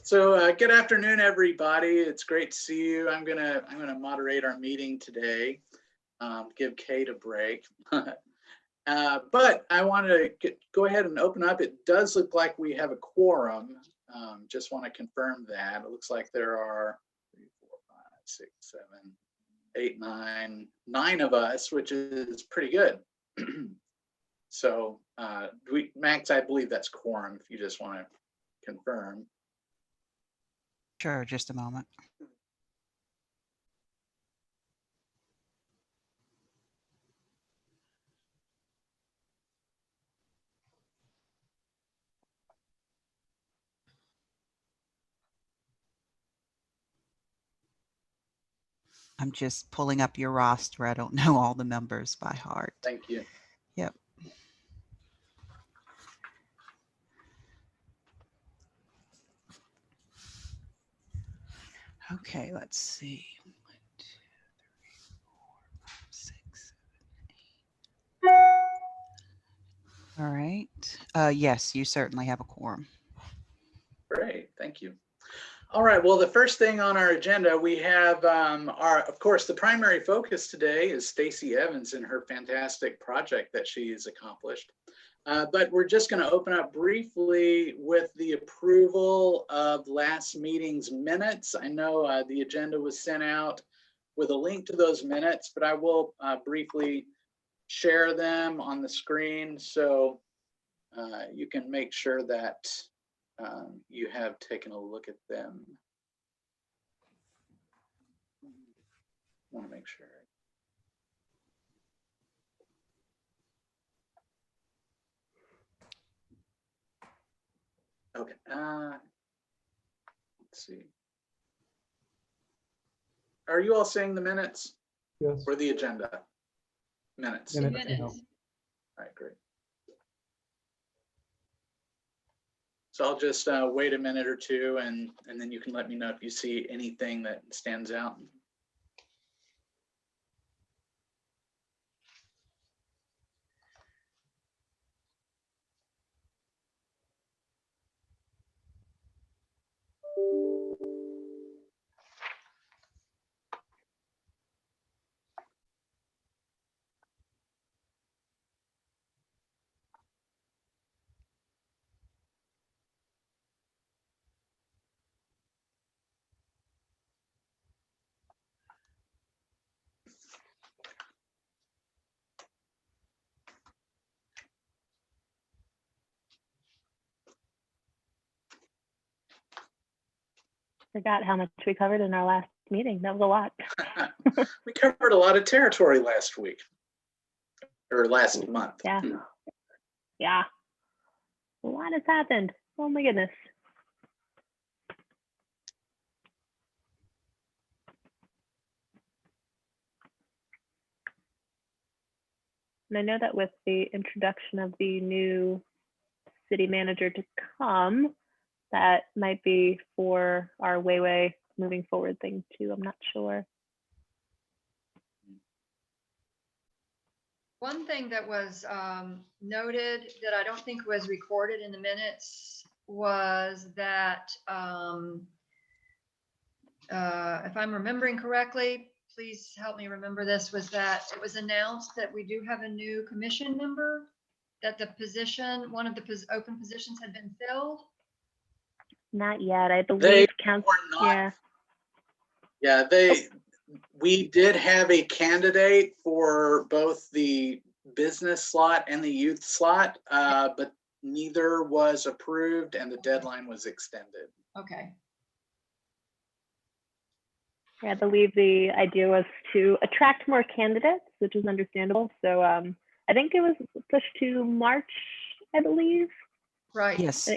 So good afternoon, everybody. It's great to see you. I'm gonna moderate our meeting today. Give Kate a break. But I want to go ahead and open up. It does look like we have a quorum. Just want to confirm that. It looks like there are 3, 4, 5, 6, 7, 8, 9 of us, which is pretty good. So Max, I believe that's quorum if you just want to confirm. Sure, just a moment. I'm just pulling up your roster. I don't know all the members by heart. Thank you. Yep. Okay, let's see. 1, 2, 3, 4, 5, 6, 7, 8. All right. Yes, you certainly have a quorum. Great, thank you. All right, well, the first thing on our agenda, we have of course, the primary focus today is Stacy Evans and her fantastic project that she has accomplished. But we're just going to open up briefly with the approval of last meeting's minutes. I know the agenda was sent out with a link to those minutes, but I will briefly share them on the screen so you can make sure that you have taken a look at them. I want to make sure. Okay, let's see. Are you all seeing the minutes? Yes. Or the agenda? Minutes. Minutes. All right, great. So I'll just wait a minute or two and then you can let me know if you see anything that stands out. Forgot how much we covered in our last meeting. That was a lot. We covered a lot of territory last week or last month. Yeah. Yeah. A lot has happened. Oh my goodness. And I know that with the introduction of the new city manager to come, that might be for our way moving forward thing too. I'm not sure. One thing that was noted that I don't think was recorded in the minutes was that, if I'm remembering correctly, please help me remember this, was that it was announced that we do have a new commission member, that the position, one of the open positions had been filled. Not yet. I believe council. Yeah, we did have a candidate for both the business slot and the youth slot, but neither was approved and the deadline was extended. Okay. Yeah, I believe the idea was to attract more candidates, which is understandable. So I think it was pushed to March, I believe. Right. Yes.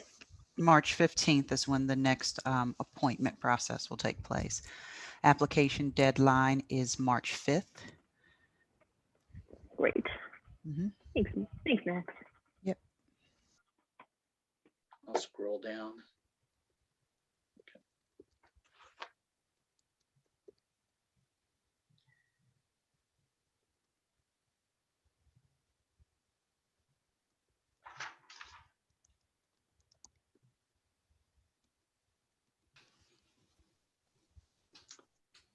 March 15th is when the next appointment process will take place. Application deadline is March 5th. Great. Mm-hmm. Thanks, Max. Yep. I'll scroll down. Okay.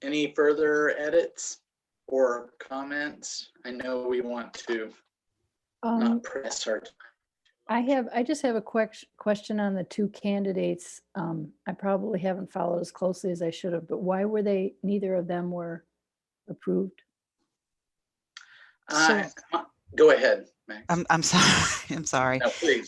any further edits or comments? I know we want to not press our time. I just have a question on the two candidates. I probably haven't followed as closely as I should have, but why were neither of them were approved? Go ahead, Max. I'm sorry. I'm sorry. No, please.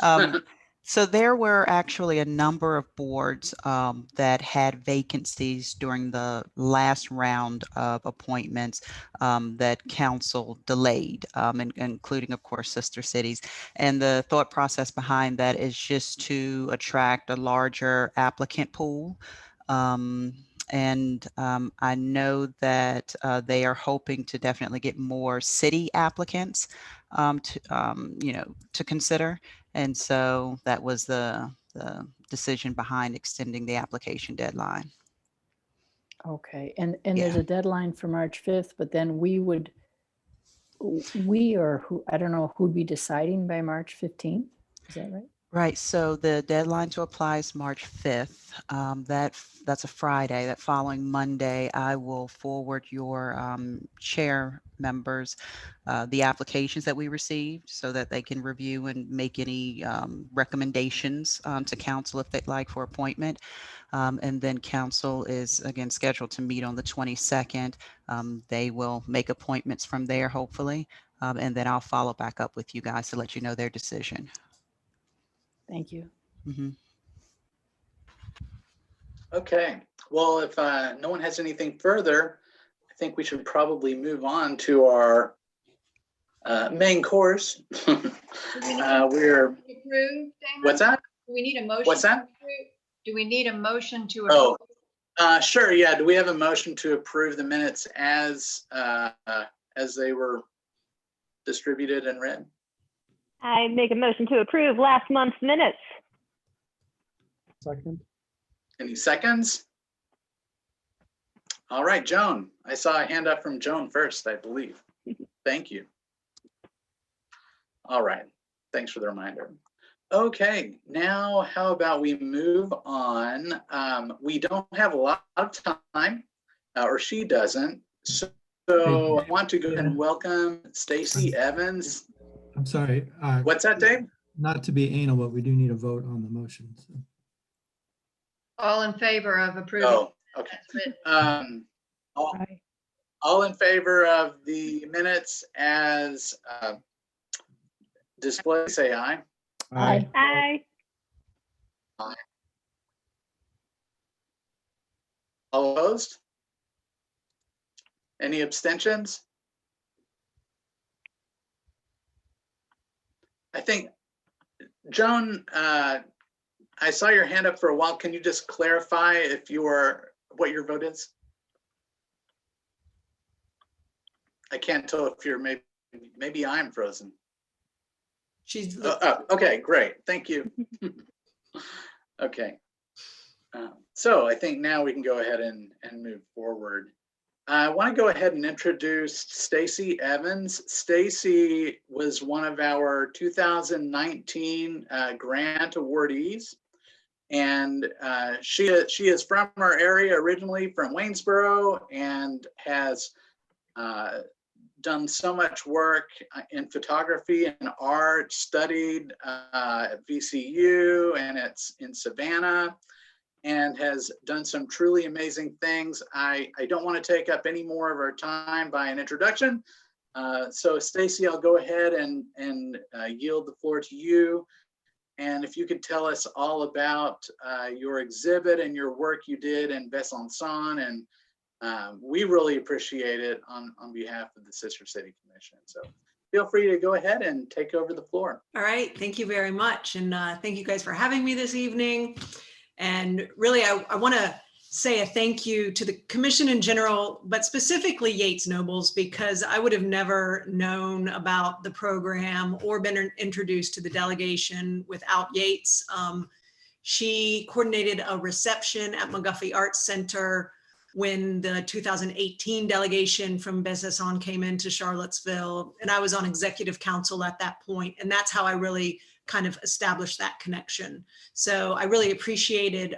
So there were actually a number of boards that had vacancies during the last round of appointments that council delayed, including, of course, sister cities. And the thought process behind that is just to attract a larger applicant pool. I know that they are hoping to definitely get more city applicants to consider. And so that was the decision behind extending the application deadline. Okay, and there's a deadline for March 5th, but then we or who, I don't know, who'd be deciding by March 15th? Is that right? Right. So the deadline to apply is March 5th. That's a Friday. That following Monday, I will forward your chair members the applications that we received so that they can review and make any recommendations to council if they'd like for appointment. And then council is again scheduled to meet on the 22nd. They will make appointments from there, hopefully. And then I'll follow back up with you guys to let you know their decision. Thank you. Mm-hmm. Okay, well, if no one has anything further, I think we should probably move on to our main course. We're Approve, Damon? what's that? Do we need a motion? What's that? to approve? Do we need a motion to Oh, approve? sure. Yeah. Do we have a motion to approve the minutes as they were distributed and read? I make a motion to approve last month's minutes. Second. Any seconds? All right, Joan. I saw a hand up from Joan first, I believe. Thank you. All right. Thanks for the reminder. Okay, now how about we move on? We don't have a lot of time, or she doesn't. So I want to go ahead and welcome Stacy Evans. I'm sorry. What's that, Dave? Not to be anal, but we do need a vote on the motion. So. All in favor of approving? Oh, okay. All in favor of the minutes as displayed, say aye. Aye. Aye. All opposed? Any abstentions? I think, Joan, I saw your hand up for a while. Can you just clarify what your vote is? I can't tell if you're maybe I'm frozen. She's okay, great. Thank you. Okay. So I think now we can go ahead and move forward. I want to go ahead and introduce Stacy Evans. Stacy was one of our 2019 grant awardees. And she is from our area originally, from Waynesboro, and has done so much work in photography and art, studied at VCU, and it's in Savannah, and has done some truly amazing things. I don't want to take up any more of our time by an introduction. So Stacy, I'll go ahead and yield the floor to you. And if you could tell us all about your exhibit and your work you did in Besançon, and we really appreciate it on behalf of the Sister City Commission. So feel free to go ahead and take over the floor. all right. Thank you very much. And thank you guys for having me this evening. And really, I want to say a thank you to the commission in general, but specifically Yates Nobles, because I would have never known about the program or been introduced to the delegation without Yates. She coordinated a reception at McGuffey Arts Center when the 2018 delegation from Besançon came into Charlottesville, and I was on executive council at that point. And that's how I really kind of establish that connection. So I really appreciated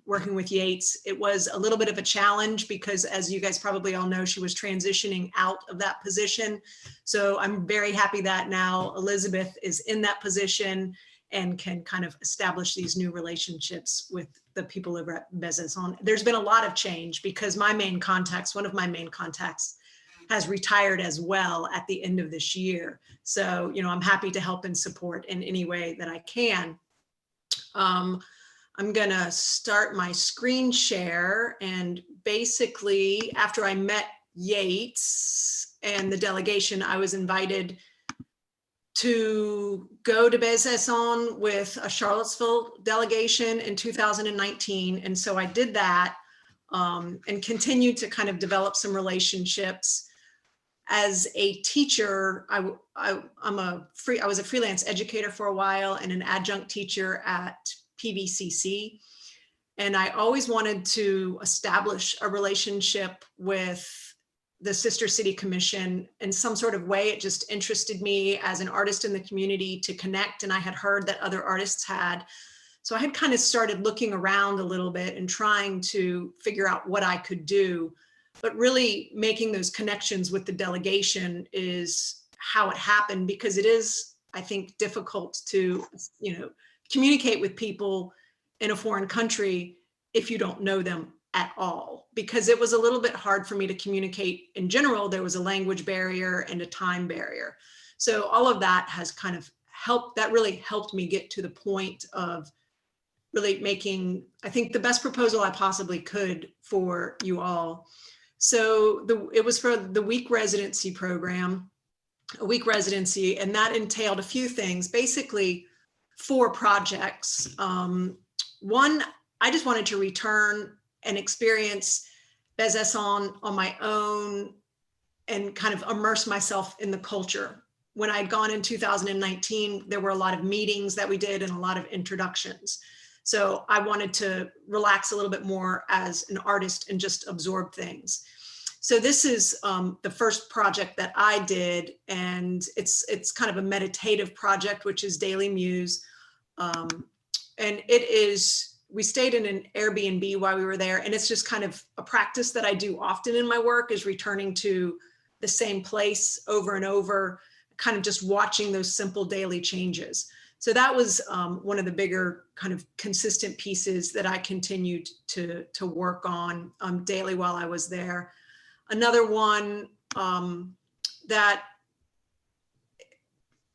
working with Yates. It was a little bit of a challenge because, as you guys probably all know, she was transitioning out of that position. So I'm very happy that now Elizabeth is in that position and can kind of establish these new relationships with the people over at Besançon. There's been a lot of change because one of my main contacts has retired as well at the end of this year. So, you know, I'm happy to help and support in any way that I can. I'm gonna start my screen share, and basically after I met Yates and the delegation, I was invited to go to Besançon with a Charlottesville delegation in 2019. And so I did that and continued to kind of develop some relationships. As a teacher, I was a freelance educator for a while and an adjunct teacher at PVCC. And I always wanted to establish a relationship with the Sister City Commission in some sort of way. It just interested me as an artist in the community to connect. And I had heard that other artists had. So I had kind of started looking around a little bit and trying to figure out what I could do. But really making those connections with the delegation is how it happened, because it is, I think, difficult to, you know, communicate with people in a foreign country if you don't know them at all, because it was a little bit hard for me to communicate in general. There was a language barrier and a time barrier. So all of that has kind of helped, that really helped me get to the point of really making, I think, the best proposal I possibly could for you all. So it was for the week residency program, a week residency, and that entailed a few things, basically 4 projects. One, I just wanted to return and experience Besançon on my own and kind of immerse myself in the culture. When I had gone in 2019, there were a lot of meetings that we did and a lot of introductions. So I wanted to relax a little bit more as an artist and just absorb things. So this is the first project that I did, and it's kind of a meditative project, which is Daily Muse. And it is, we stayed in an Airbnb while we were there, and it's just kind of a practice that I do often in my work, is returning to the same place over and over, kind of just watching those simple daily changes. So that was one of the bigger kind of consistent pieces that I continued to work on daily while I was there. Another one that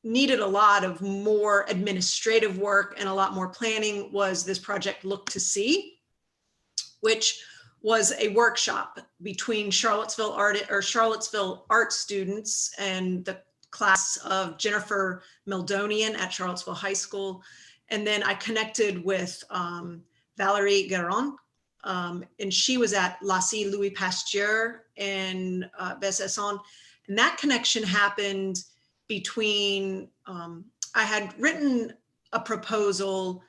needed a lot of more administrative work and a lot more planning was this project Look to See, which was a workshop between Charlottesville art students and the class of Jennifer Meldonian at Charlottesville High School. And then I connected with Valerie Guérin, and she was at Lycée Louis Pasteur in Besançon. And that connection happened between, I had written a proposal.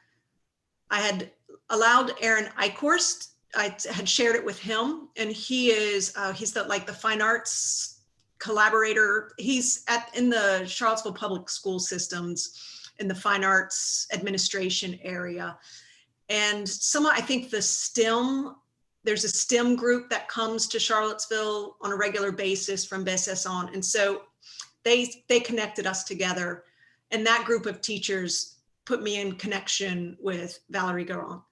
I had allowed Aaron Eichhorst, I had shared it with him, and he's the fine arts collaborator. He's in the Charlottesville public school systems in the fine arts administration area. And I think there's a STEM group that comes to Charlottesville on a regular basis from Besançon. And so they connected us together, and that group of teachers put me in connection with Valerie Guérin.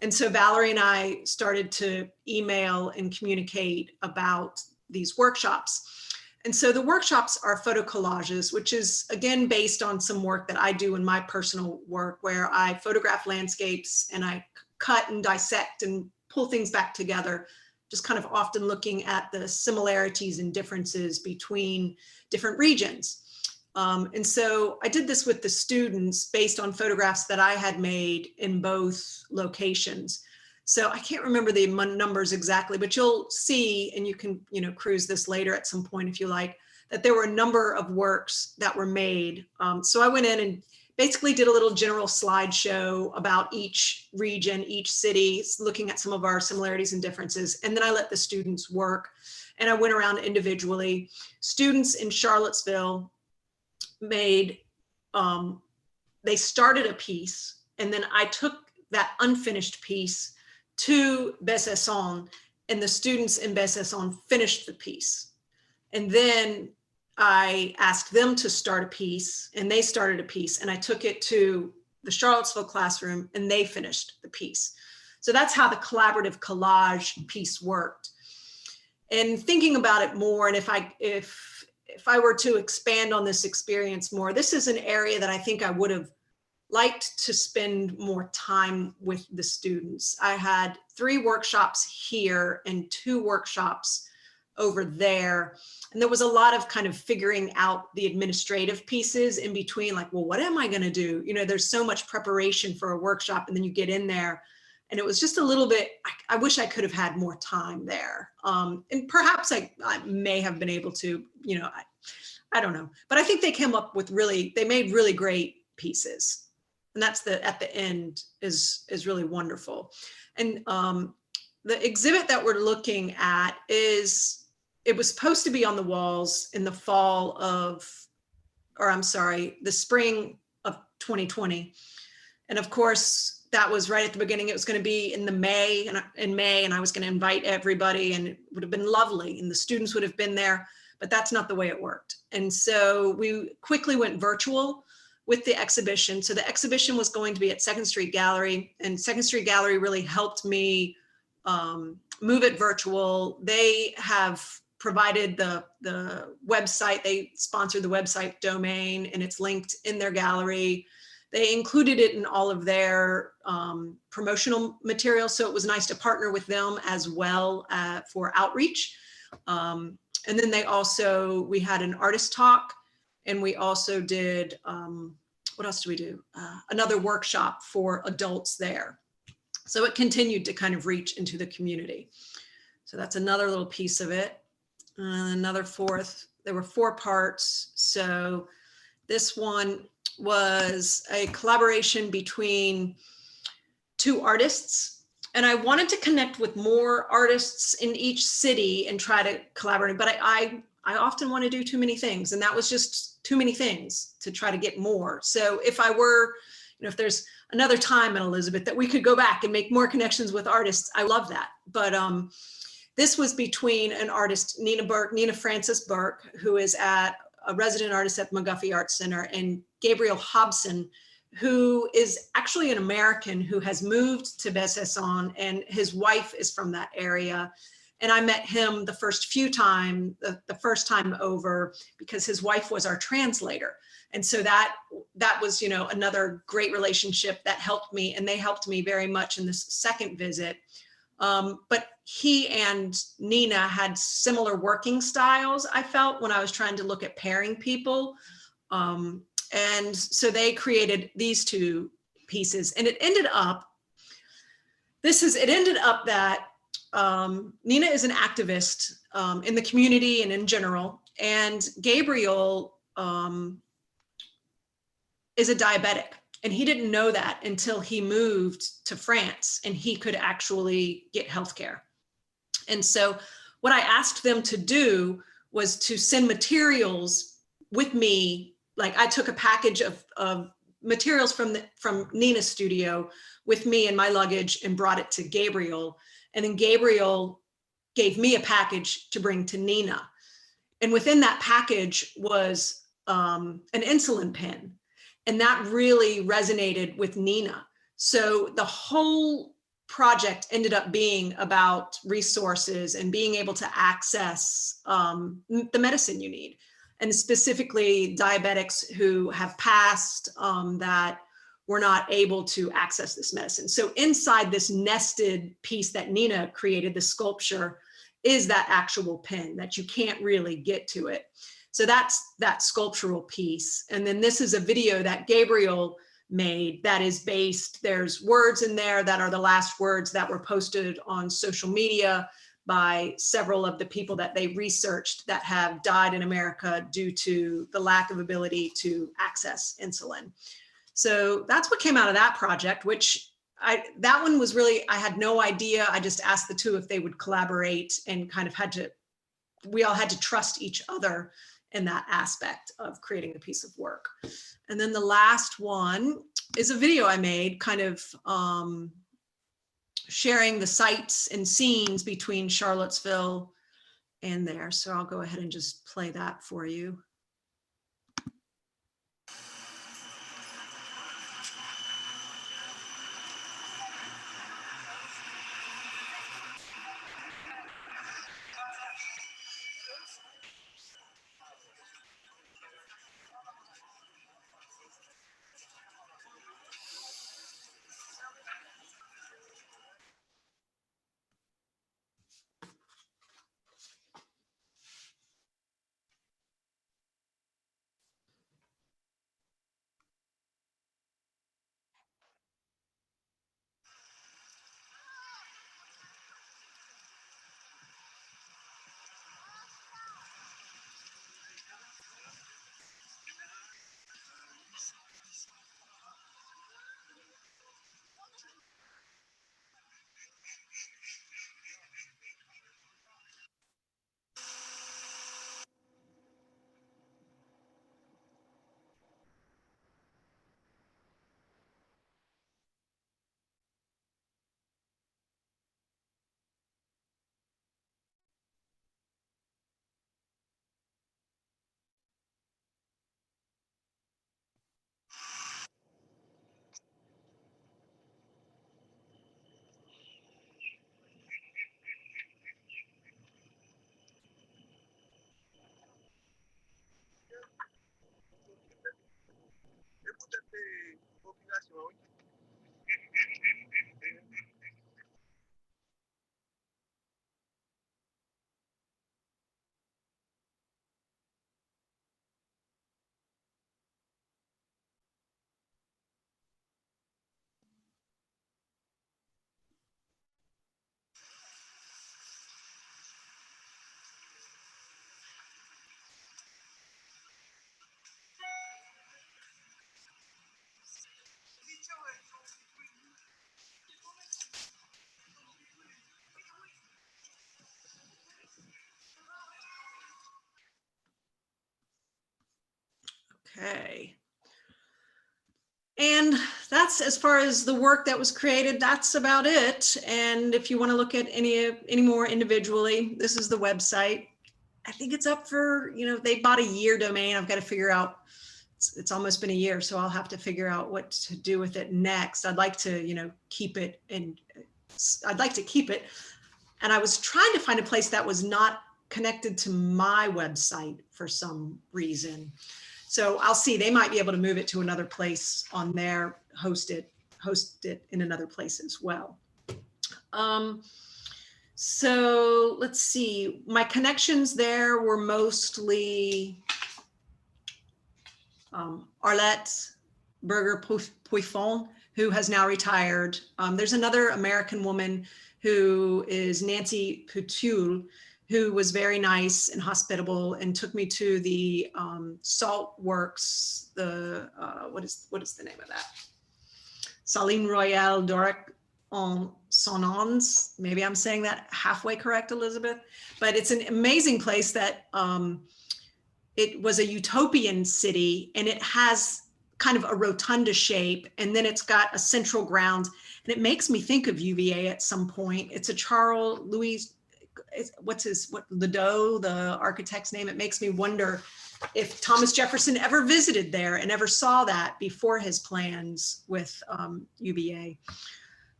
And so Valerie and I started to email and communicate about these workshops. And so the workshops are photo collages, which is again based on some work that I do in my personal work, where I photograph landscapes and I cut and dissect and pull things back together, just kind of often looking at the similarities and differences between different regions. And so I did this with the students based on photographs that I had made in both locations. So I can't remember the numbers exactly, but you'll see, and you can, cruise this later at some point if you like, that there were a number of works that were made. So I went in and basically did a little general slideshow about each region, each city, looking at some of our similarities and differences. And then I let the students work, and I went around individually. Students in Charlottesville made they started a piece, and then I took that unfinished piece to Besançon, and the students in Besançon finished the piece. And then I asked them to start a piece, and they started a piece, and I took it to the Charlottesville classroom, and they finished the piece. So that's how the collaborative collage piece worked. And thinking about it more, and if I were to expand on this experience more, this is an area that I think I would have liked to spend more time with the students. I had 3 workshops here and 2 workshops over there. And there was a lot of kind of figuring out the administrative pieces in between, like, well, what am I going to do? You know, there's so much preparation for a workshop, and then you get in there. And it was just a little bit, I wish I could have had more time there. And perhaps I may have been able to, you know, I don't know. But I think they came up with they made really great pieces. And that's at the end is really wonderful. And the exhibit that we're looking at it was supposed to be on the walls in the the spring of 2020. And of course, that was right at the beginning. It was going to be in May, and I was going to invite everybody, and it would have been lovely, and the students would have been there, but that's not the way it worked. And so we quickly went virtual with the exhibition. So the exhibition was going to be at Second Street Gallery, and Second Street Gallery really helped me move it virtual. They have provided the website. They sponsored the website domain, and it's linked in their gallery. They included it in all of their promotional material. So it was nice to partner with them as well for outreach. And then we had an artist talk, and we also did, what else do we do? Another workshop for adults there. So it continued to kind of reach into the community. So that's another little piece of it. Another fourth, there were 4 parts. So this one was a collaboration between 2 artists. And I wanted to connect with more artists in each city and try to collaborate, but I often want to do too many things. And that was just too many things to try to get more. So if I were, you know, if there's another time in Elizabeth that we could go back and make more connections with artists, I love that. But this was between an artist, Nina Frances Burke, who is a resident artist at the McGuffey Arts Center, and Gabriel Hobson, who is actually an American who has moved to Besançon, and his wife is from that area. And I met him the first time over, because his wife was our translator. And so that was, you know, another great relationship that helped me, and they helped me very much in this second visit. But he and Nina had similar working styles, I felt, when I was trying to look at pairing people. And so they created these 2 pieces, and it ended up that Nina is an activist in the community and in general, and Gabriel is a diabetic. And he didn't know that until he moved to France and he could actually get healthcare. And so what I asked them to do was to send materials with me. Like, I took a package of materials from Nina's studio with me in my luggage and brought it to Gabriel. And then Gabriel gave me a package to bring to Nina. And within that package was an insulin pen. And that really resonated with Nina. So the whole project ended up being about resources and being able to access the medicine you need. And specifically diabetics who have passed that were not able to access this medicine. So inside this nested piece that Nina created, the sculpture, is that actual pen that you can't really get to it. So that's that sculptural piece. And then this is a video that Gabriel made that is based, there's words in there that are the last words that were posted on social media by several of the people that they researched that have died in America due to the lack of ability to access insulin. So that's what came out of that project, which that one was really, I had no idea. I just asked the 2 if they would collaborate, and kind of we all had to trust each other in that aspect of creating a piece of work. And then the last one is a video I made kind of sharing the sights and scenes between Charlottesville and there. So I'll go ahead and just play that for you. Okay. And that's as far as the work that was created, that's about it. And if you want to look at any more individually, this is the website. I think it's up for, they bought a year domain. I've got to figure out, it's almost been a year, so I'll have to figure out what to do with it next. I'd like to, keep it, and I'd like to keep it. And I was trying to find a place that was not connected to my website for some reason. So I'll see, they might be able to move it to another place on there, host it in another place as well. So let's see, my connections there were mostly Arlette Berger-Puifon, who has now retired. There's another American woman who is Nancy Putul, who was very nice and hospitable and took me to the salt works, what is the name of that? Saline Royale Doric en Sonons. Maybe I'm saying that halfway correct, Elizabeth, but it's an amazing place that it was a utopian city, and it has kind of a rotunda shape, and then it's got a central ground, and it makes me think of UVA at some point. It's a Charles Louis, Ledoux, the architect's name. It makes me wonder if Thomas Jefferson ever visited there and ever saw that before his plans with UVA.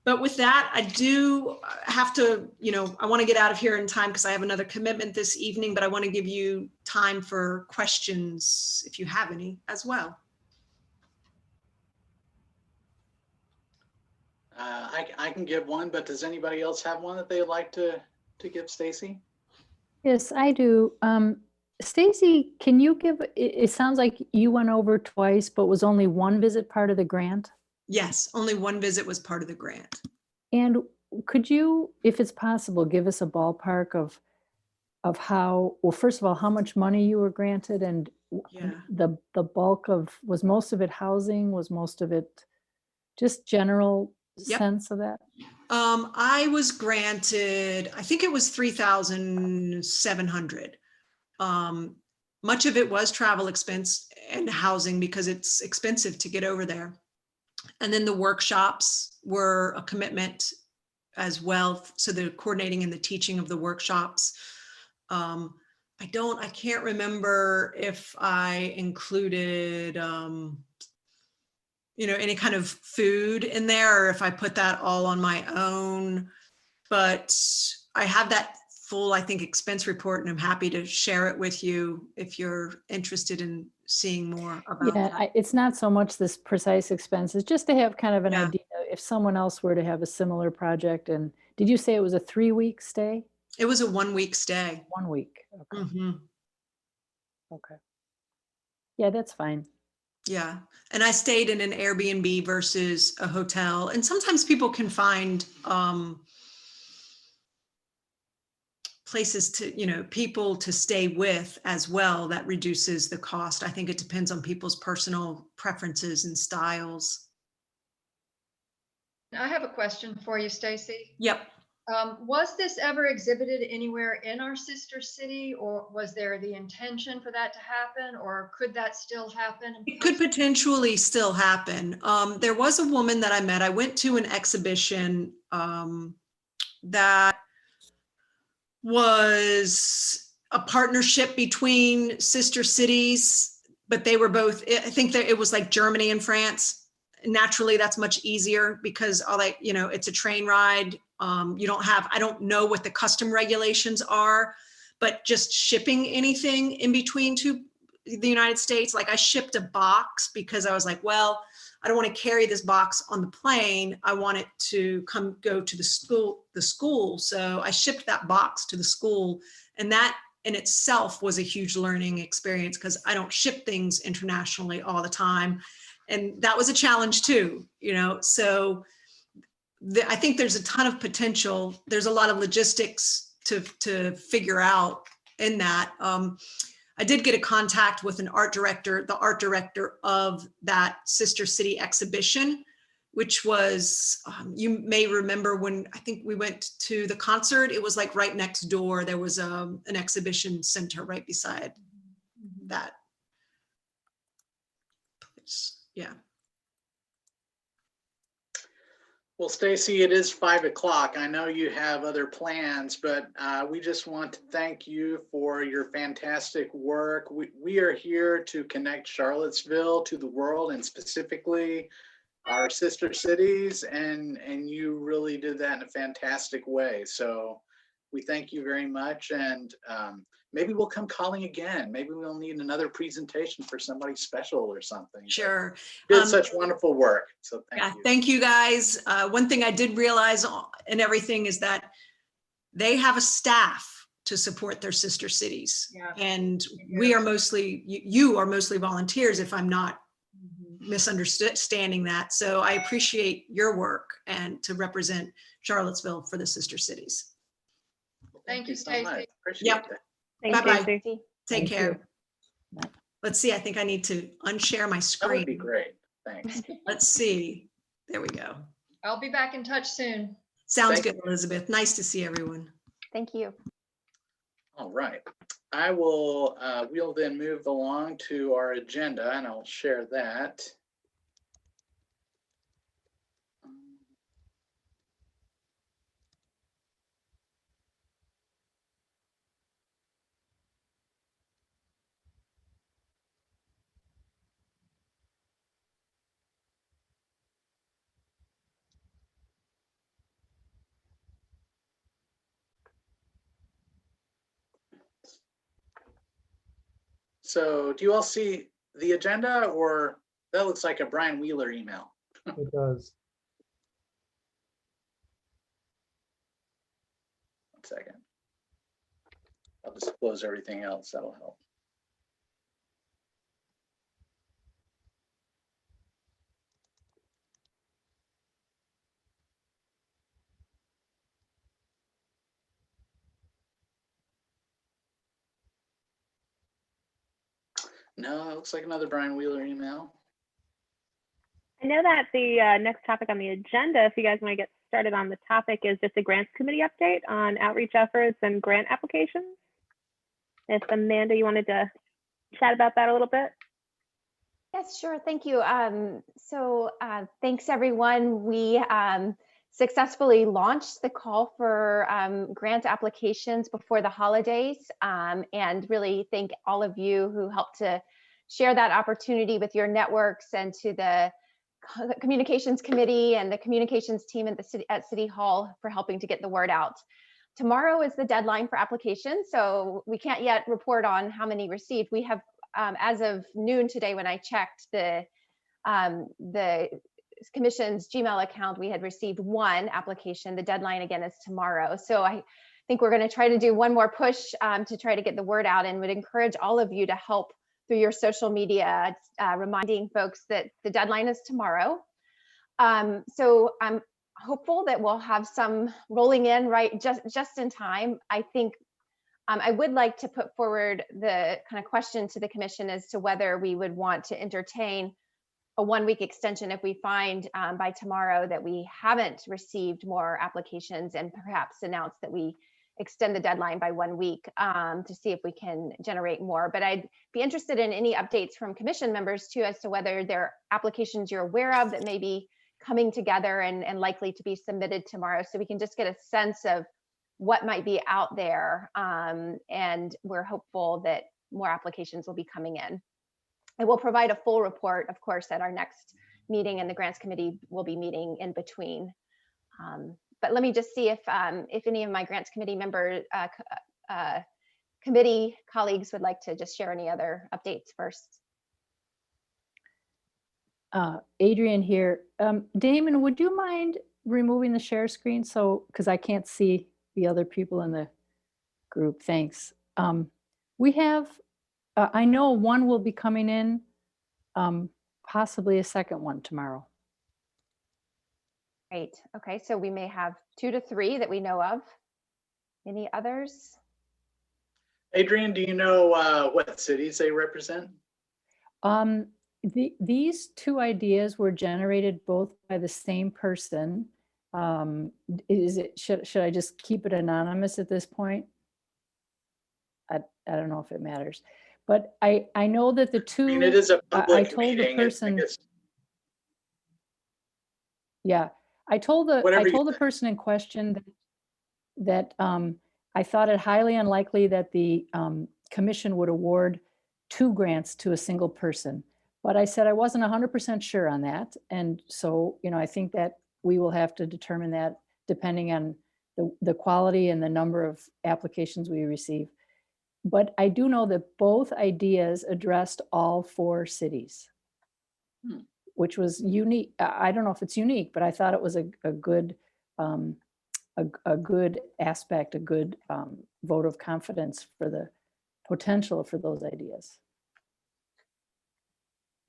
But with that, I do have to, I want to get out of here in time because I have another commitment this evening, but I want to give you time for questions if you have any as well. I can give one, but does anybody else have one that they'd like to give Stacy? Yes, I do. Stacy, can you give, it sounds like you went over twice, but was only one visit part of the grant? Yes, only one visit was part of the grant. And could you, if it's possible, give us a ballpark of how, well, first of all, how much money you were granted, and Yeah. the bulk of, was most of it housing? Was most of it just general Yep. sense of that? I was granted, I think it was 3,700. much of it was travel expense and housing because it's expensive to get over there. And then the workshops were a commitment as well. So the coordinating and the teaching of the workshops. I can't remember if I included, any kind of food in there, or if I put that all on my own, but I have that full, I think, expense report, and I'm happy to share it with you if you're interested in seeing more about Yeah, that. it's not so much this precise expenses, just to have kind of an Yeah. idea if someone else were to have a similar project. And did you say it was a 3-week stay? It was a 1-week stay. 1 week. Okay. Mhm. Okay. Yeah, that's fine. Yeah. And I stayed in an Airbnb versus a hotel. And sometimes people can find places to, people to stay with as well. That reduces the cost. I think it depends on people's personal preferences and styles. I have a question for you, Stacy. Yep. Was this ever exhibited anywhere in our sister city, or was there the intention for that to happen, or could that still happen? It could potentially still happen. There was a woman that I met. I went to an exhibition that was a partnership between sister cities, but they were both, I think that it was like Germany and France. Naturally, that's much easier because it's a train ride. I don't know what the custom regulations are, but just shipping anything in between to the United States, like I shipped a box because I was like, well, I don't want to carry this box on the plane. I want it to go to the school. So I shipped that box to the school, and that in itself was a huge learning experience because I don't ship things internationally all the time. And that was a challenge too, so I think there's a ton of potential. There's a lot of logistics to figure out in that. I did get a contact with the art director of that Sister City exhibition, which was, you may remember when I think we went to the concert, it was like right next door. There was an exhibition center right beside that place. Yeah. Well, Stacy, it is 5 o'clock. I know you have other plans, but we just want to thank you for your fantastic work. We are here to connect Charlottesville to the world, and specifically our sister cities, and you really did that in a fantastic way. So we thank you very much, and maybe we'll come calling again. Maybe we'll need another presentation for somebody special or something. Sure. You did such wonderful work. So thank you. Thank you guys. One thing I did realize and everything is that they have a staff to support their sister cities. Yeah. And we are mostly, you are mostly volunteers if I'm not misunderstanding that. So I appreciate your work and to represent Charlottesville for the sister cities. Thank you, so much. Stacy. Appreciate Yep. that. Thanks, Bye-bye. Stacy. Take Thank care. you. Bye. Let's see, I think I need to unshare my That would be screen. great. Thanks. Let's see. There we go. I'll be back in touch soon. Sounds Thank good, Elizabeth. Nice to see everyone. Thank you. All right. I will, we'll then move along to our agenda, and I'll share that. So do you all see the agenda, or that looks like a Brian Wheeler email? It does. 1 second. I'll just close everything else. That'll help. No, it looks like another Brian Wheeler email. I know that the next topic on the agenda, if you guys want to get started on the topic, is just a grants committee update on outreach efforts and grant applications. If Amanda, you wanted to chat about that a little bit? Yes, sure. Thank you. Thanks everyone. We successfully launched the call for grant applications before the holidays, and really thank all of you who helped to share that opportunity with your networks, and to the communications committee and the communications team at City Hall for helping to get the word out. Tomorrow is the deadline for applications, so we can't yet report on how many received. We have, as of noon today, when I checked the commission's Gmail account, we had received 1 application. The deadline again is tomorrow. So I think we're going to try to do one more push to try to get the word out, and would encourage all of you to help through your social media, reminding folks that the deadline is tomorrow. So I'm hopeful that we'll have some rolling in right just in time. I think I would like to put forward the kind of question to the commission as to whether we would want to entertain a 1-week extension if we find by tomorrow that we haven't received more applications, and perhaps announce that we extend the deadline by 1 week to see if we can generate more. But I'd be interested in any updates from commission members too, as to whether there are applications you're aware of that may be coming together and likely to be submitted tomorrow, so we can just get a sense of what might be out there. And we're hopeful that more applications will be coming in. And we'll provide a full report, of course, at our next meeting, and the grants committee will be meeting in between. But let me just see if any of my grants committee member committee colleagues would like to just share any other updates first. Adrian here. Damon, would you mind removing the share screen? So, because I can't see the other people in the group. Thanks. We have, I know one will be coming in, possibly a second one tomorrow. Great. Okay, so we may have 2 to 3 that we know of. Any others? Adrian, do you know what cities they represent? These 2 ideas were generated both by the same person. Should I just keep it anonymous at this point? I don't know if it matters, but I know that the 2. I mean, it is a I public told the meeting. person. Yeah, I told the person in question that I thought it highly unlikely that the commission would award 2 grants to a single person. But I said I wasn't 100% sure on that. And so, I think that we will have to determine that depending on the quality and the number of applications we receive. But I do know that both ideas addressed all 4 cities, which was unique. I don't know if it's unique, but I thought it was a good aspect, a good vote of confidence for the potential for those ideas.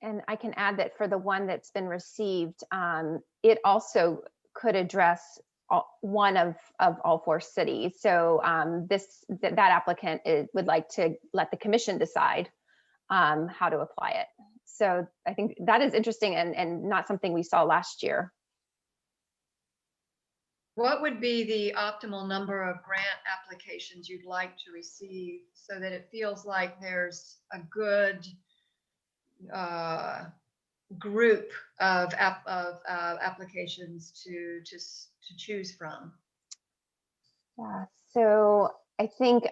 And I can add that for the one that's been received, it also could address one of all 4 cities. So that applicant would like to let the commission decide how to apply it. So I think that is interesting and not something we saw last year. What would be the optimal number of grant applications you'd like to receive so that it feels like there's a good group of applications to choose from? Yeah, so I think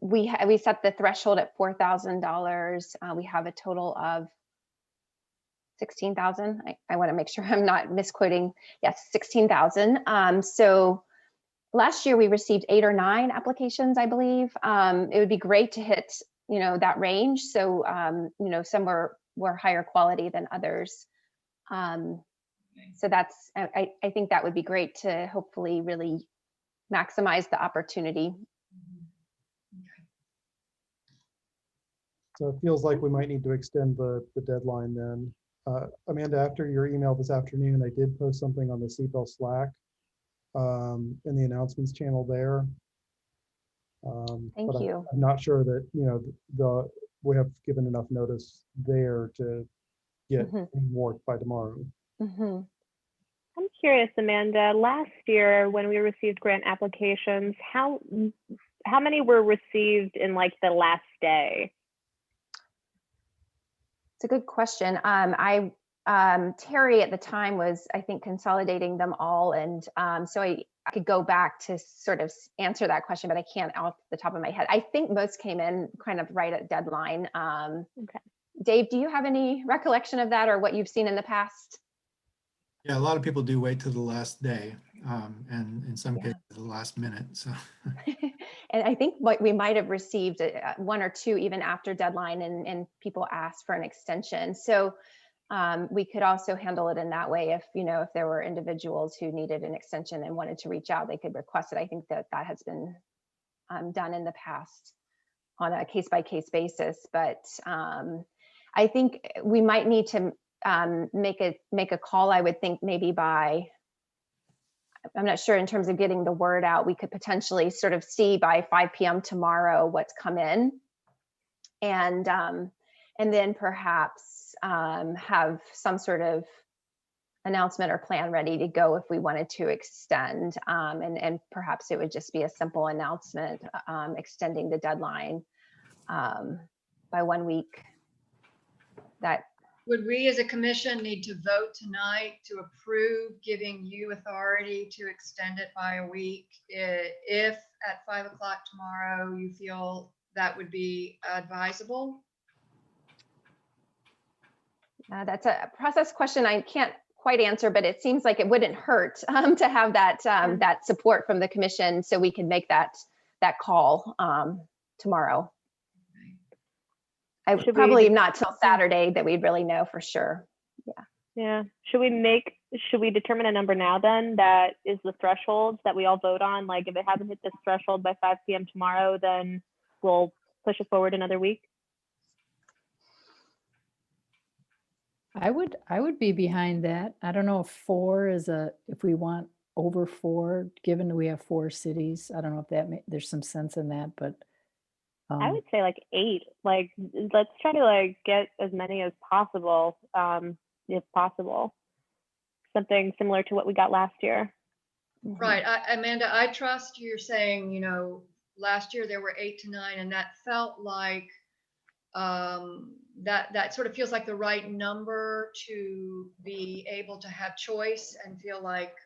we set the threshold at $4,000. We have a total of 16,000. I want to make sure I'm not misquoting. Yes, 16,000. So last year we received 8 or 9 applications, I believe. It would be great to hit, that range. So, some were higher quality than others. So that's, I think that would be great to hopefully really maximize the opportunity. So it feels like we might need to extend the deadline then. Amanda, after your email this afternoon, I did post something on the CPEL Slack in the announcements channel there. Thank you. I'm not sure that, we have given enough notice there to get any more by tomorrow. Mm-hmm. I'm curious, Amanda, last year when we received grant applications, how how many were received in like the last day? It's a good question. Terry at the time was, I think, consolidating them all. And so I could go back to sort of answer that question, but I can't off the top of my head. I think most came in kind of right at deadline. Okay. Dave, do you have any recollection of that or what you've seen in the past? Yeah, a lot of people do wait till the last day, and in some cases the last minute. So, And I think what we might have received one or two even after deadline, and people asked for an extension. So we could also handle it in that way. If if there were individuals who needed an extension and wanted to reach out, they could request it. I think that has been done in the past on a case-by-case basis. But I think we might need to make a call. I would think maybe by, I'm not sure in terms of getting the word out, we could potentially sort of see by 5 p.m. tomorrow what's come in, and then perhaps have some sort of announcement or plan ready to go if we wanted to extend, and perhaps it would just be a simple announcement extending the deadline by 1 week. That would we as a commission need to vote tonight to approve giving you authority to extend it by a week if at 5 o'clock tomorrow you feel that would be advisable? That's a process question I can't quite answer, but it seems like it wouldn't hurt to have that that support from the commission, so we can make that call tomorrow. I probably not till Saturday that we'd really know for sure. Yeah. Should we determine a number now then that is the threshold that we all vote on? Like if it hasn't hit this threshold by 5 p.m. tomorrow, then we'll push it forward another week. I would be behind that. I don't know if 4 is if we want over 4, given that we have 4 cities. I don't know if there's some sense in that, but I would say like 8. Like let's try to like get as many as possible, if possible. Something similar to what we got last year. Right, Amanda, I trust you're saying, last year there were 8 to 9, and that felt like that sort of feels like the right number to be able to have choice and feel like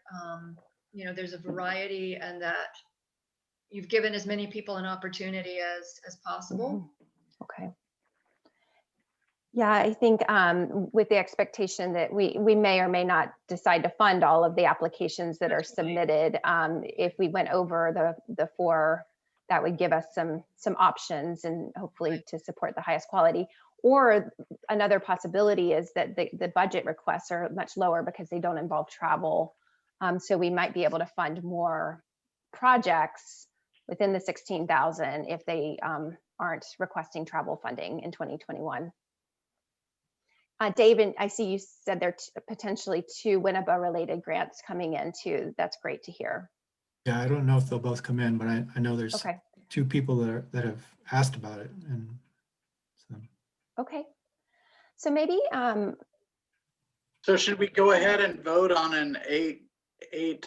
there's a variety, and that you've given as many people an opportunity as possible. Okay. Yeah, I think with the expectation that we may or may not decide to fund all of the applications that are submitted. If we went over the 4, that would give us some options, and hopefully to support the highest quality. Or another possibility is that the budget requests are much lower because they don't involve travel. So we might be able to fund more projects within the 16,000 if they aren't requesting travel funding in 2021. Dave, I see you said there are potentially 2 Winnebago related grants coming in too. That's great to hear. yeah, I don't know if they'll both come in, but I know there's Okay. 2 people that have asked about it, and so. Okay. So maybe. So should we go ahead and vote on an eight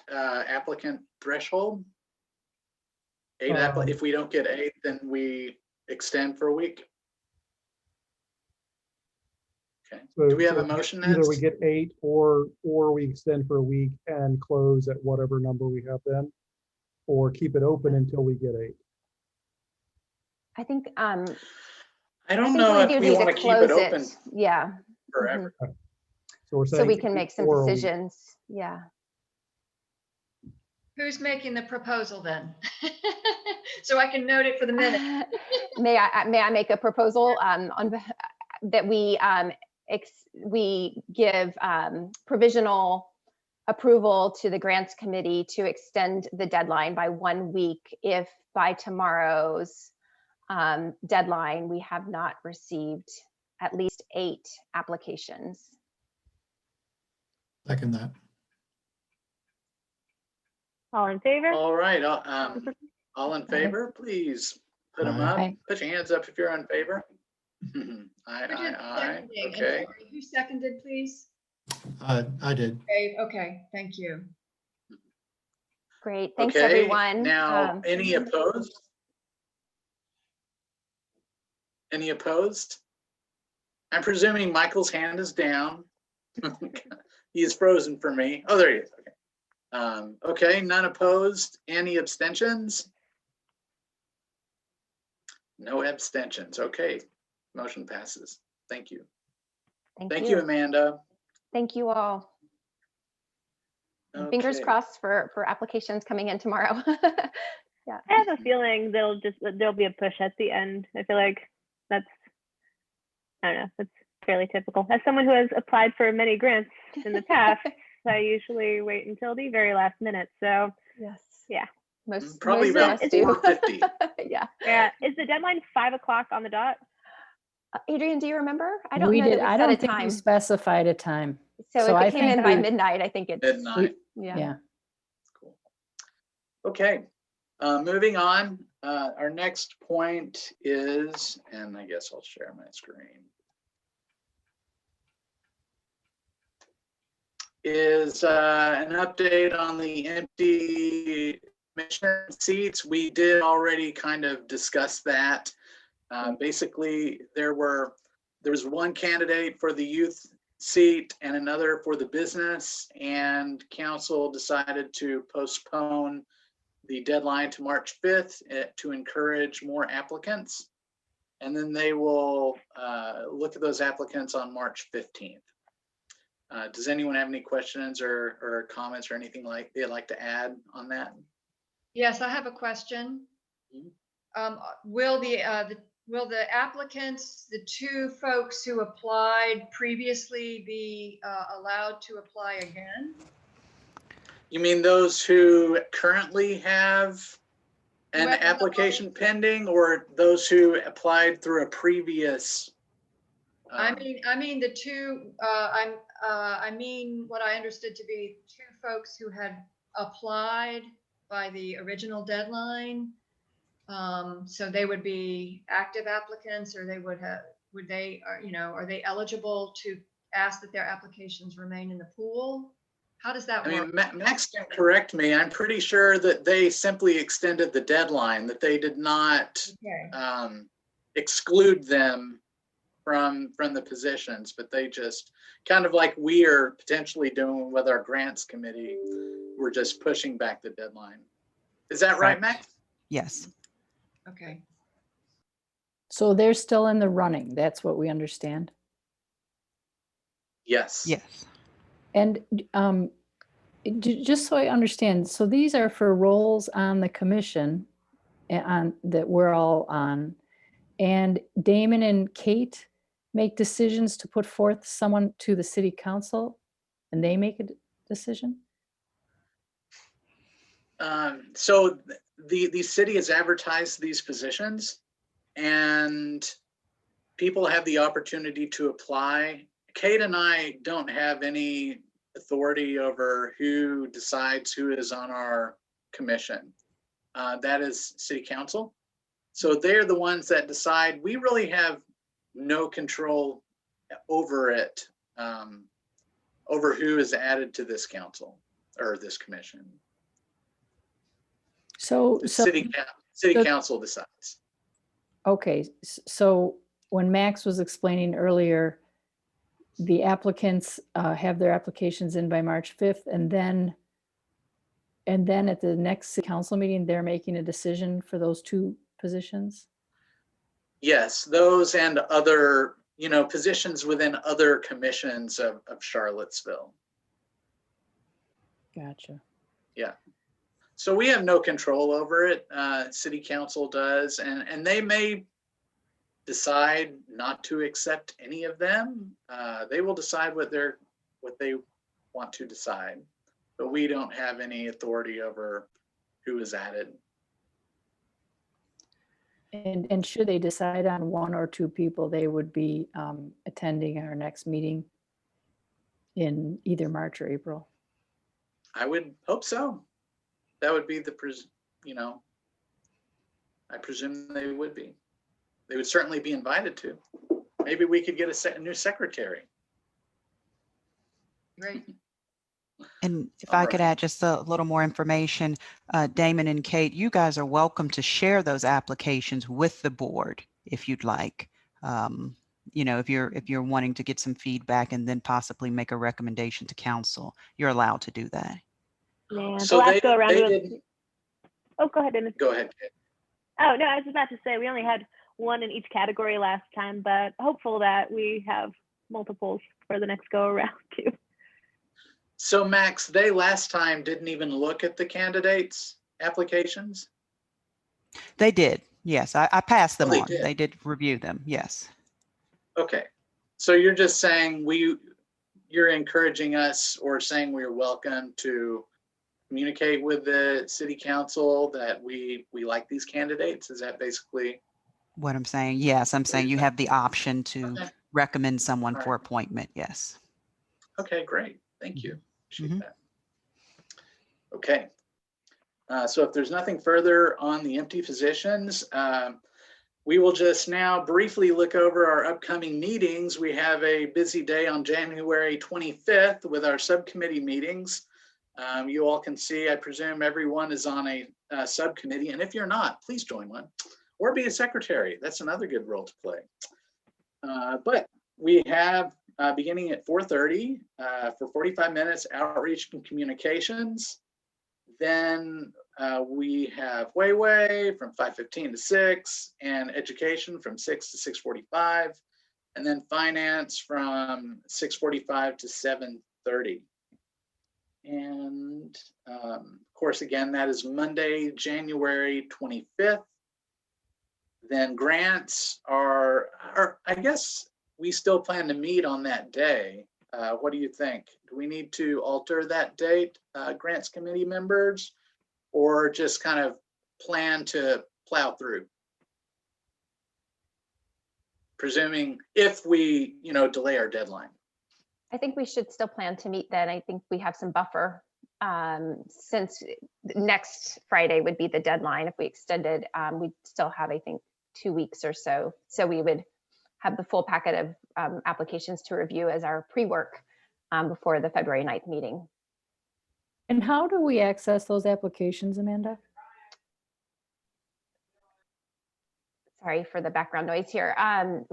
applicant threshold? 8 if we don't get 8, then we extend for a week. Okay. So, do we have a motion? Either we get 8 or we extend for a week and close at whatever number we have then, or keep it open until we get 8. I think. I don't know if we want to keep it open. Yeah. Forever. So we're saying So we can make some 4 a week. decisions. Yeah. Who's making the proposal then? So I can note it for the minute. May I make a proposal that we give provisional approval to the grants committee to extend the deadline by 1 week if by tomorrow's deadline we have not received at least 8 applications. Second that. All in favor? All right. All in favor, please put them up. Aye. Put your hands up if you're in favor. Aye. Okay. Who seconded, please? I did. Okay, thank you. Great. Thanks, Okay, everyone. Now, any opposed? Any opposed? I'm presuming Michael's hand is down. He is frozen for me. Oh, there he is. Okay. Okay, none opposed. Any abstentions? No abstentions. Okay, motion passes. Thank you. Thank you, Amanda. Thank you all. And fingers Okay. crossed for applications coming in tomorrow. Yeah. I have a feeling there'll be a push at the end. I feel like I don't know, that's fairly typical. As someone who has applied for many grants in the past, I usually wait until the very last minute. So Yes. yeah. Probably most of about us do. 4:50. Yeah. Yeah. Is the deadline 5 o'clock on the dot? Adrian, do you remember? I don't We know did. that we I set don't a think we time. specified a time. So So if I it came in think by we- midnight, I think it's Midnight. yeah. Yeah. Cool. Okay, moving on. Our next point is, and I guess I'll share my screen, is an update on the empty commission seats. We did already kind of discuss that. Basically, there was one candidate for the youth seat and another for the business, and council decided to postpone the deadline to March 5th to encourage more applicants. And then they will look at those applicants on March 15th. Does anyone have any questions or comments or anything like they'd like to add on that? Yes, I have a question. Will the applicants, the two folks who applied previously, be allowed to apply again? You mean those who currently have an Whoever application pending, or those who applied through a previous? I mean the two. I mean what I understood to be two folks who had applied by the original deadline. So they would be active applicants, or they would have. Would they? Are they eligible to ask that their applications remain in the pool? How does that work? Max can correct me. I'm pretty sure that they simply extended the deadline, that they did not exclude them from the positions, but they just kind of like we are potentially doing with our grants committee. We're just pushing back the deadline. Is that right, Max? Yes. Okay. So they're still in the running. That's what we understand. Yes. Yes. And just so I understand, so these are for roles on the commission that we're all on, and Damon and Kate make decisions to put forth someone to the city council, and they make a decision? So the city has advertised these positions, and people have the opportunity to apply. Kate and I don't have any authority over who decides who is on our commission. That is city council. So they're the ones that decide. We really have no control over it, over who is added to this council or this commission. So The city council decides. Okay, so when Max was explaining earlier, the applicants have their applications in by March 5th, and then at the next city council meeting, they're making a decision for those two positions? Yes, those and other, positions within other commissions of Charlottesville. Gotcha. Yeah. So we have no control over it. City council does, and they may decide not to accept any of them. They will decide what they want to decide, but we don't have any authority over who is added. And should they decide on one or two people, they would be attending our next meeting in either March or April? I would hope so. That would be I presume they would be. They would certainly be invited to. Maybe we could get a new secretary. Great. And if I could add just a little more information, Damon and Kate, you guys are welcome to share those applications with the board if you'd like. You know, if you're wanting to get some feedback and then possibly make a recommendation to council, you're allowed to do that. Man, So the last go around. didn't. Oh, go ahead, Dennis. Go ahead. Oh, no, I was about to say we only had one in each category last time, but hopeful that we have multiples for the next go around too. So Max, they last time didn't even look at the candidates' applications? They did. Yes, I passed them Oh, they on. did. They did review them. Yes. Okay. So you're just saying you're encouraging us or saying we're welcome to communicate with the city council that we like these candidates? Is that basically What I'm saying? Yes, I'm saying you have the option to Okay. recommend someone All for right. appointment. Yes. Okay, great. Thank you. Appreciate Mhm. that. Okay. So if there's nothing further on the empty positions, we will just now briefly look over our upcoming meetings. We have a busy day on January 25th with our subcommittee meetings. You all can see, I presume everyone is on a subcommittee, and if you're not, please join one or be a secretary. That's another good role to play. But we have beginning at 4:30 for 45 minutes outreach and communications. Then we have Wayway from 5:15 to 6, and education from 6 to 6:45, and then finance from 6:45 to 7:30. And of course, again, that is Monday, January 25th. Then grants are, I guess we still plan to meet on that day. What do you think? Do we need to alter that date, grants committee members, or just kind of plan to plow through? Presuming if we, delay our deadline. I think we should still plan to meet then. I think we have some buffer since next Friday would be the deadline. If we extended, we'd still have, I think, 2 weeks or so. So we would have the full packet of applications to review as our pre-work before the February 9th meeting. And how do we access those applications, Amanda? Sorry for the background noise here. I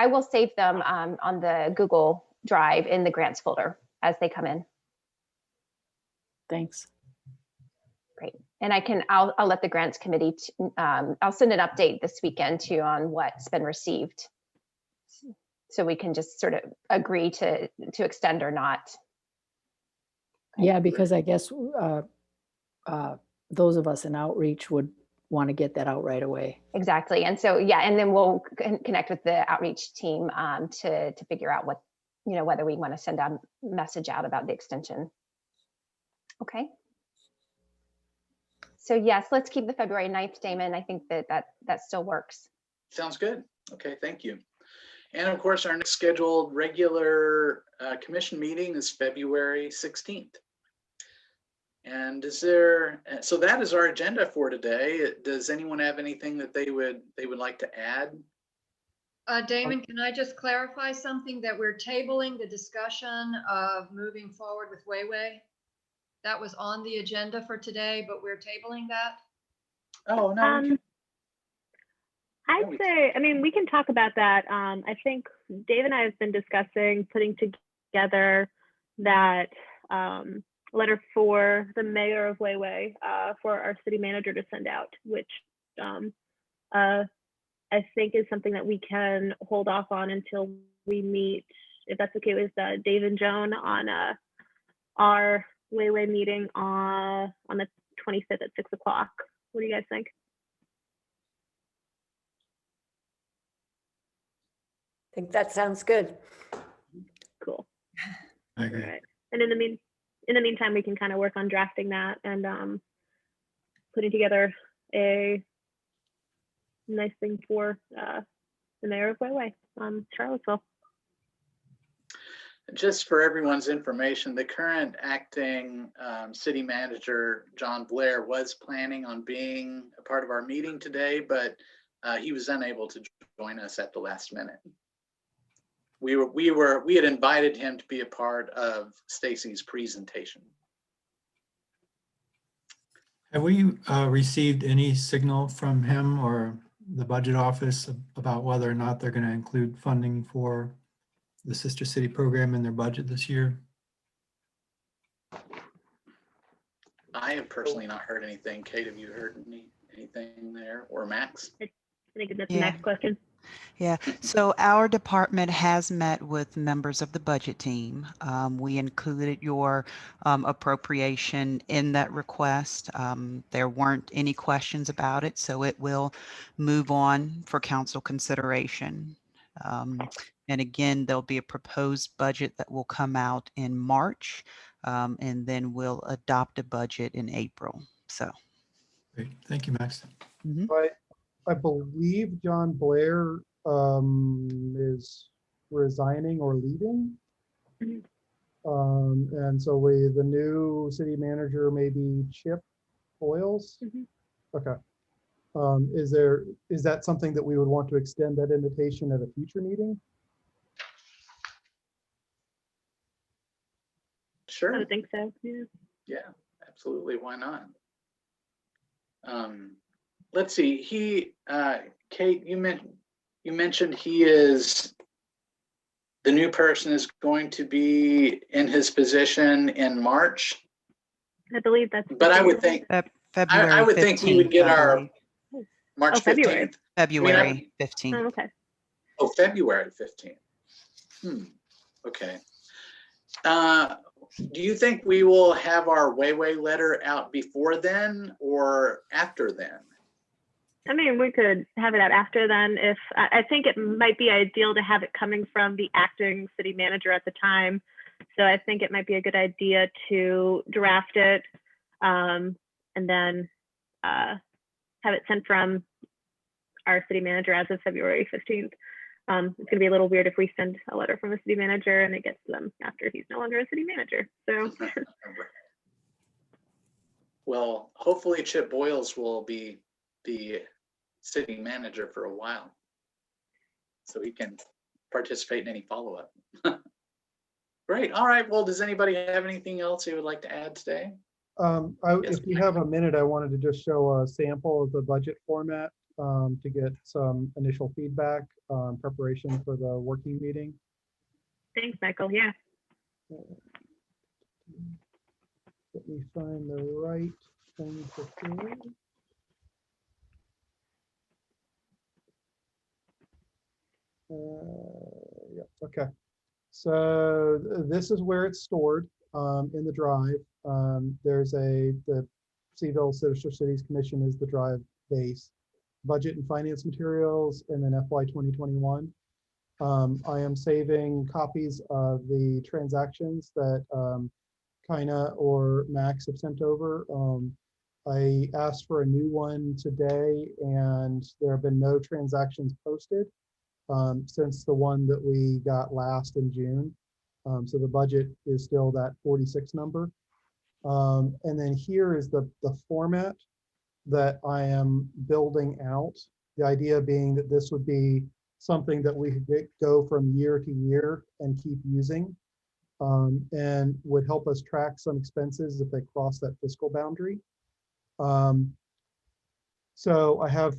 will save them on the Google Drive in the grants folder as they come in. Thanks. Great. And I'll let the grants committee, I'll send an update this weekend too on what's been received. So we can just sort of agree to extend or not. Yeah, because I guess those of us in outreach would want to get that out right away. Exactly. And so, yeah, and then we'll connect with the outreach team to figure out what, whether we want to send a message out about the extension. Okay. So yes, let's keep the February 9th, Damon. I think that still works. Sounds good. Okay, thank you. And of course, our next scheduled regular commission meeting is February 16th. And so that is our agenda for today. Does anyone have anything that they would like to add? Damon, can I just clarify something, that we're tabling the discussion of moving forward with Wayway? That was on the agenda for today, but we're tabling that? Oh, no. I'd say, we can talk about that. I think Dave and I have been discussing putting together that letter for the mayor of Wayway for our city manager to send out, which I think is something that we can hold off on until we meet, if that's okay with Dave and Joan, on our Wayway meeting on the 25th at 6 o'clock. What do you guys think? I think that sounds good. Cool. I agree. All right. And in the meantime, we can kind of work on drafting that and putting together a nice thing for the mayor of Wayway, Charlottesville. Just for everyone's information, the current acting city manager, John Blair, was planning on being a part of our meeting today, but he was unable to join us at the last minute. We had invited him to be a part of Stacy's presentation. Have we received any signal from him or the budget office about whether or not they're going to include funding for the Sister City program in their budget this year? I have personally not heard anything. Kate, have you heard anything there, or Max? I think that's the Yeah. next question. Yeah, so our department has met with members of the budget team. We included your appropriation in that request. There weren't any questions about it, so it will move on for council consideration. And again, there'll be a proposed budget that will come out in March, and then we'll adopt a budget in April. So. Great. Thank you, Max. Mhm. I believe John Blair is resigning or leaving. And so the new city manager may be Chip Boyles. Okay. Is that something that we would want to extend that invitation at a future meeting? Sure. I would think so. Yeah. Yeah, absolutely. Why not? Let's see. Kate, you mentioned he is, the new person is going to be in his position in March. I believe that's. But I would think, February I would think we would 15th, get I our believe. March February. 15th. February 15th. Oh, okay. Oh, February 15th. Okay. Do you think we will have our Way letter out before then or after then? I mean, we could have it out after then. If I think it might be ideal to have it coming from the acting city manager at the time. So I think it might be a good idea to draft it and then have it sent from our city manager as of February 15th. It's going to be a little weird if we send a letter from a city manager and it gets to them after he's no longer a city manager. So, well, hopefully Chip Boyles will be the city manager for a while, so he can participate in any follow-up. Great. All right. Well, does anybody have anything else you would like to add today? If you have a minute, I wanted to just show a sample of the budget format to get some initial feedback, preparation for the working meeting. thanks, Michael. Yeah. Let me find the right thing to share. Yeah, okay. So this is where it's stored in the drive. There's the Seaville Sister Cities Commission is the drive base. Budget and finance materials, and then FY 2021. I am saving copies of the transactions that Kaina or Max have sent over. I asked for a new one today, and there have been no transactions posted since the one that we got last in June. So the budget is still that 46 number. And then here is the format that I am building out. The idea being that this would be something that we could go from year to year and keep using, and would help us track some expenses if they cross that fiscal boundary. So I have,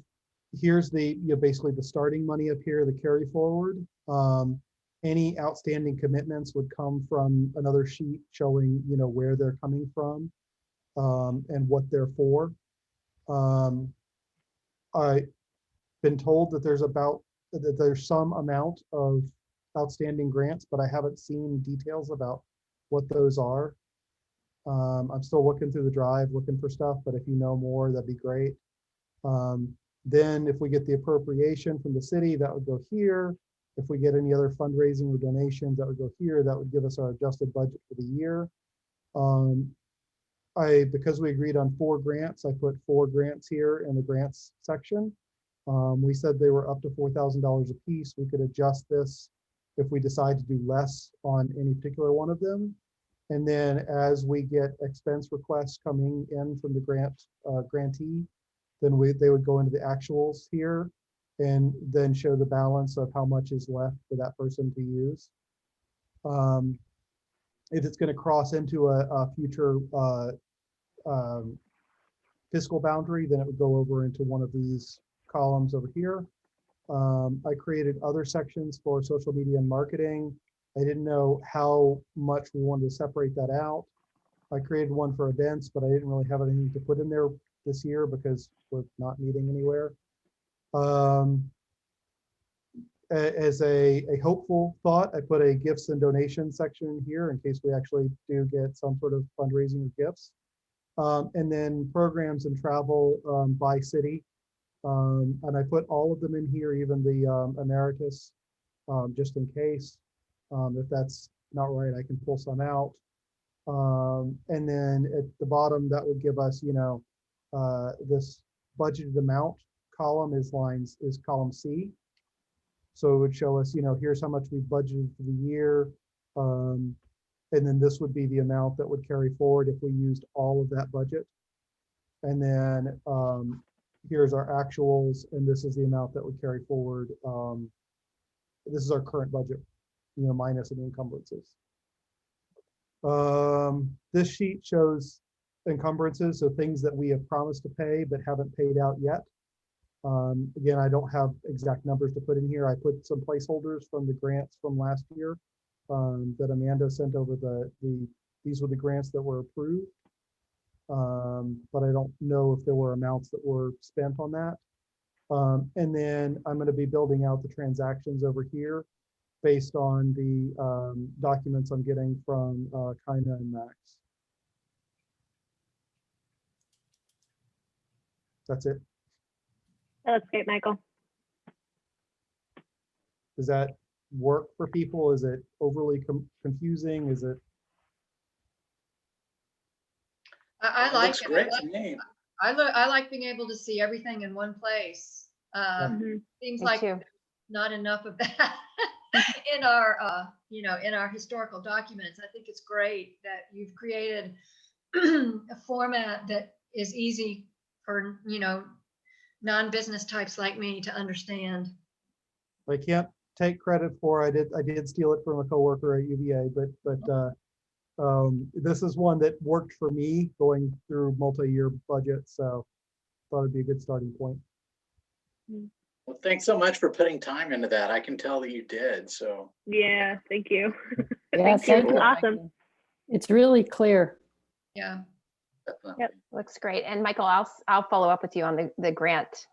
here's the, basically the starting money up here, the carry forward. Any outstanding commitments would come from another sheet showing, where they're coming from and what they're for. I've been told that there's some amount of outstanding grants, but I haven't seen details about what those are. I'm still looking through the drive, looking for stuff, but if you know more, that'd be great. Then if we get the appropriation from the city, that would go here. If we get any other fundraising or donations, that would go here. That would give us our adjusted budget for the year. Because we agreed on 4 grants, I put 4 grants here in the grants section. We said they were up to $4,000 a piece. We could adjust this if we decide to do less on any particular one of them. And then as we get expense requests coming in from the grantee, then they would go into the actuals here and then show the balance of how much is left for that person to use. If it's going to cross into a future fiscal boundary, then it would go over into one of these columns over here. I created other sections for social media and marketing. I didn't know how much we wanted to separate that out. I created one for events, but I didn't really have anything to put in there this year because we're not meeting anywhere. As a hopeful thought, I put a gifts and donations section here in case we actually do get some sort of fundraising or gifts. And then programs and travel by city. And I put all of them in here, even the emeritus, just in case. If that's not right, I can pull some out. And then at the bottom, that would give us, this budgeted amount column is column C. So it would show us, here's how much we budgeted for the year. And then this would be the amount that would carry forward if we used all of that budget. And then here's our actuals, and this is the amount that would carry forward. This is our current budget, minus any encumbrances. This sheet shows encumbrances, so things that we have promised to pay but haven't paid out yet. Again, I don't have exact numbers to put in here. I put some placeholders from the grants from last year that Amanda sent over. These were the grants that were approved, but I don't know if there were amounts that were spent on that. And then I'm going to be building out the transactions over here based on the documents I'm getting from Kina and Max. That's it. That looks great, Michael. Does that work for people? Is it overly confusing? Is it? I like Looks it. great to me. I like being able to see everything in one place. Seems Me like too. not enough of that in our in our historical documents. I think it's great that you've created a format that is easy for non-business types like me to understand. I can't take credit for. I did steal it from a coworker at UVA, but this is one that worked for me going through multi-year budgets, so thought it'd be a good starting point. Well, thanks so much for putting time into that. I can tell that you did. So Yeah, thank you. Yeah, Thank you. you. Awesome. It's really clear. Yeah. definitely. Yep. Looks great. And Michael, I'll follow up with you on the grant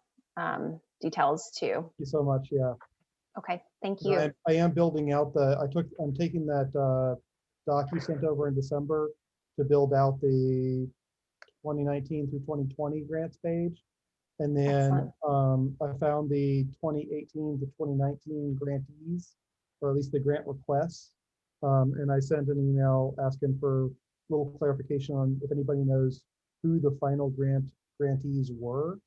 details too. Thank you so much. Yeah. Okay, thank you. I am building out I'm taking that doc you sent over in December to build out the 2019 through 2020 grants page. And then I found the 2018 to 2019 grantees, or at least the grant requests. And I sent an email asking for a little clarification on if anybody knows who the final grantees were,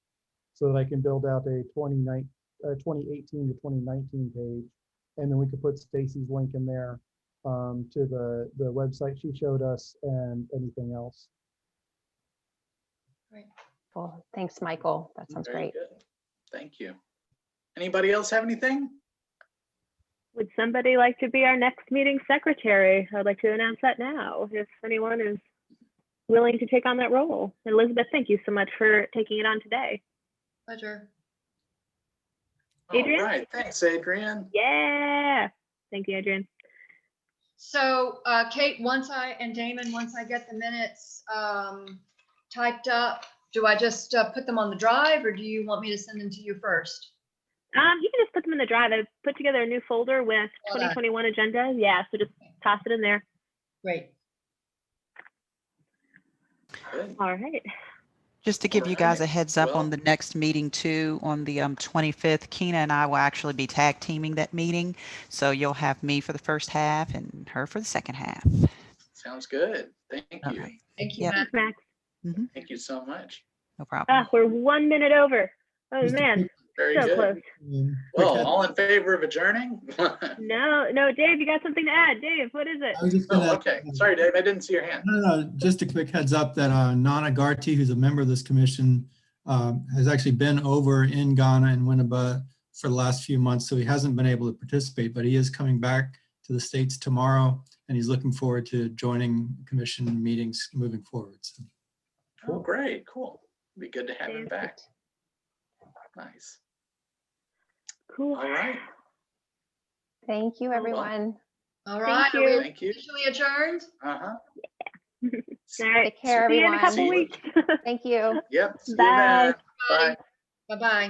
so that I can build out a 2018 to 2019 page. And then we could put Stacy's link in there to the website she showed us and anything else. Great. Cool. Thanks, Michael. That sounds Very great. good. Thank you. Anybody else have anything? Would somebody like to be our next meeting secretary? I'd like to announce that now, if anyone is willing to take on that role. Elizabeth, thank you so much for taking it on today. Pleasure. Adrian? All right. Thanks, Adrian. Yeah. Thank you, Adrian. So Kate, once I get the minutes typed up, do I just put them on the drive, or do you want me to send them to you first? You can just put them in the drive. I put together a new folder with 2021 agenda. Yeah, so just toss it in there. Great. Good. All right. Just to give you guys a heads up Well- on the next meeting too, on the 25th, Kina and I will actually be tag teaming that meeting. So you'll have me for the first half and her for the second half. Sounds good. Thank All you. right. Thank you, Yep. Matt. Max. Thank you so much. No problem. We're 1 minute over. Oh Just a man, quick- Very so good. close. quick Well, head- all in favor of adjourning? No, Dave, you got something to add. Dave, what is it? I was just Oh, gonna. okay. Sorry, Dave. I didn't see your hand. No, just a quick heads up that Nana Garti, who's a member of this commission, has actually been over in Ghana and Winnebago for the last few months, so he hasn't been able to participate, but he is coming back to the States tomorrow, and he's looking forward to joining commission meetings moving forward. So, Oh, great. Cool. Be good to have him back. Nice. Cool. All right. Thank you, everyone. All right. you. Are we Thank you. officially adjourned? Uh-huh. All right. Take care, See you in a everyone. couple weeks. Yep. See you Bye. then. Bye. Bye-bye.